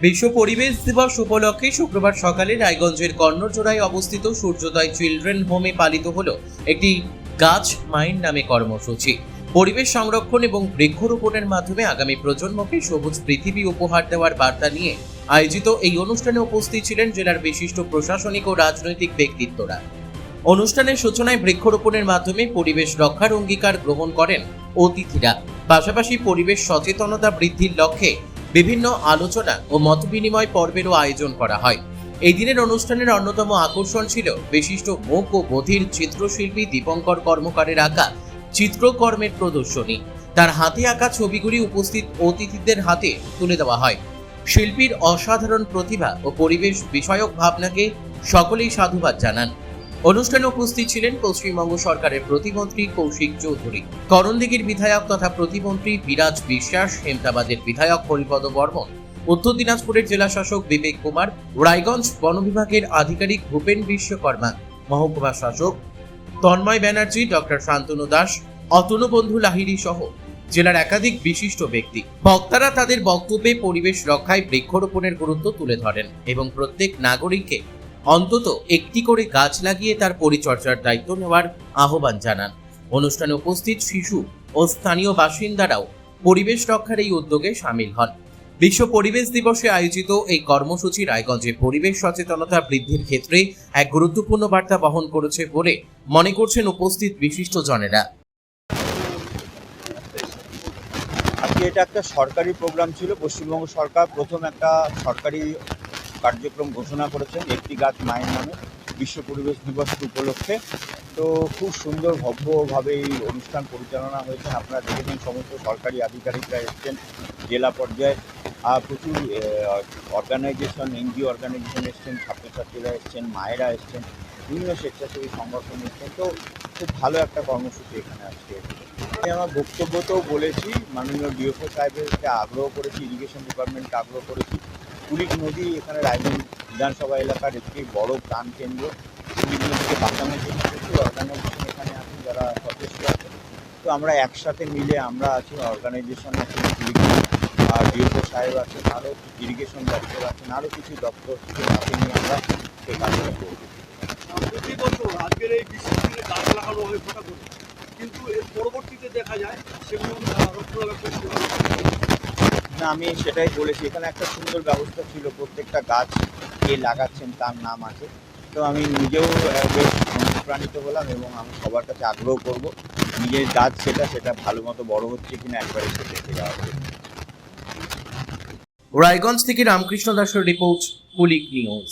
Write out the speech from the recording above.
বিশ্ব পরিবেশ দিবস উপলক্ষে শুক্রবার সকালে রায়গঞ্জের কর্ণজোড়ায় অবস্থিত সূর্যোদয় চিলড্রেন হোমে পালিত হলো একটি গাছ মাইন্ড নামে কর্মসূচি। পরিবেশ সংরক্ষণ এবং বৃক্ষরোপণের মাধ্যমে আগামী প্রজন্মকে সবুজ পৃথিবী উপহার দেওয়ার বার্তা নিয়ে আয়োজিত এই অনুষ্ঠানে উপস্থিত ছিলেন জেলার বিশিষ্ট প্রশাসনিক ও রাজনৈতিক ব্যক্তিত্বরা। অনুষ্ঠানের সূচনায় বৃক্ষরোপণের মাধ্যমে পরিবেশ রক্ষার অঙ্গীকার গ্রহণ করেন অতিথিরা। পাশাপাশি পরিবেশ সচেতনতা বৃদ্ধির লক্ষ্যে বিভিন্ন আলোচনা ও মতবিনিময় পর্বেরও আয়োজন করা হয়। এই দিনের অনুষ্ঠানের অন্যতম আকর্ষণ ছিল বিশিষ্ট মূক ও বধির চিত্রশিল্পী দীপঙ্কর কর্মকারের আঁকা চিত্রকর্মের প্রদর্শনী। তার হাতে আঁকা ছবিগুলি উপস্থিত অতিথিদের হাতে তুলে দেওয়া হয়। শিল্পীর অসাধারণ প্রতিভা ও পরিবেশ বিষয়ক ভাবনাকে সকলেই সাধুবাদ জানান। অনুষ্ঠানে উপস্থিত ছিলেন পশ্চিমবঙ্গ সরকারের প্রতিমন্ত্রী কৌশিক চৌধুরী, করণদিঘির বিধায়ক তথা প্রতিমন্ত্রী বিরাজ বিশ্বাস, হেমতাবাদের বিধায়ক হরিপদ বর্মন, উত্তর দিনাজপুরের জেলা শাসক বিবেক কুমার, রায়গঞ্জ বন বিভাগের আধিকারিক ভূপেন বিশ্বকর্মা, মহকুমা শাসক তন্ময় ব্যানার্জি, ডক্টর শান্তনু দাস, অতনু বন্ধু লাহিড়ী সহ জেলার একাধিক বিশিষ্ট ব্যক্তি। বক্তারা তাদের বক্তব্যে পরিবেশ রক্ষায় বৃক্ষরোপণের গুরুত্ব তুলে ধরেন এবং প্রত্যেক নাগরিককে অন্তত একটি করে গাছ লাগিয়ে তার পরিচর্যার দায়িত্ব নেওয়ার আহ্বান জানান। অনুষ্ঠানে উপস্থিত শিশু ও স্থানীয় বাসিন্দারাও পরিবেশ রক্ষার এই উদ্যোগে সামিল হন। বিশ্ব পরিবেশ দিবসে আয়োজিত এই কর্মসূচি রায়গঞ্জে পরিবেশ সচেতনতা বৃদ্ধির ক্ষেত্রে এক গুরুত্বপূর্ণ বার্তা বহন করেছে বলে মনে করছেন উপস্থিত বিশিষ্টজনেরা। আজকে এটা একটা সরকারি প্রোগ্রাম ছিল। পশ্চিমবঙ্গ সরকার প্রথম একটা সরকারি কার্যক্রম ঘোষণা করেছেন একটি গাছ মায়ের নামে বিশ্ব পরিবেশ দিবস উপলক্ষে। তো খুব সুন্দর ভব্যভাবে এই অনুষ্ঠান পরিচালনা হয়েছে। আপনারা দেখেছেন সমস্ত সরকারি আধিকারিকরা এসছেন, জেলা পর্যায়ে প্রচুর অর্গানাইজেশন, এনজিও অর্গানাইজেশন এসছেন, ছাত্রছাত্রীরা এসছেন, মায়েরা এসছেন, বিভিন্ন স্বেচ্ছাসেবী সংগঠন এসছেন। তো খুব ভালো একটা কর্মসূচি এখানে আজকে। আমি আমার বক্তব্যতেও বলেছি, মাননীয় ডিএফও সাহেবকে আগ্রহ করেছি, ইরিগেশন ডিপার্টমেন্টকে আগ্রহ করেছি। কুলিক নদী এখানে রায়গঞ্জ বিধানসভা এলাকার একটি বড় প্রাণকেন্দ্র। কুলিক নদীকে বাঁচানোর জন্য প্রচুর অর্গানাইজেশন এখানে আছেন যারা সচেষ্ট আছেন। তো আমরা একসাথে মিলে আমরা আছি, অর্গানাইজেশন আছে, কুলিক ডিএফও সাহেব আছেন, আরও ইরিগেশন দপ্তর আছেন, আরও কিছু দপ্তর সাথে নিয়ে আমরা সেই কাজটা করব। প্রতি বছর আজকের এই বৃষ্টির দিনে গাছ লাগানো হয় ফটাফট, কিন্তু এর পরবর্তীতে দেখা যায় সেগুলো রক্ষণাবেক্ষণ না, আমি সেটাই বলেছি। এখানে একটা সুন্দর ব্যবস্থা ছিল, প্রত্যেকটা গাছ কে লাগাচ্ছেন তার নাম আছে। তো আমি নিজেও বেশ অনুপ্রাণিত হলাম এবং আমি সবার কাছে আগ্রহ করব নিজের গাছ সেটা ভালো মতো বড় হচ্ছে কিনা একবারে সে দেখে যাওয়া হবে। রায়গঞ্জ থেকে রামকৃষ্ণ দাসের রিপোর্ট, কুলিক নিউজ।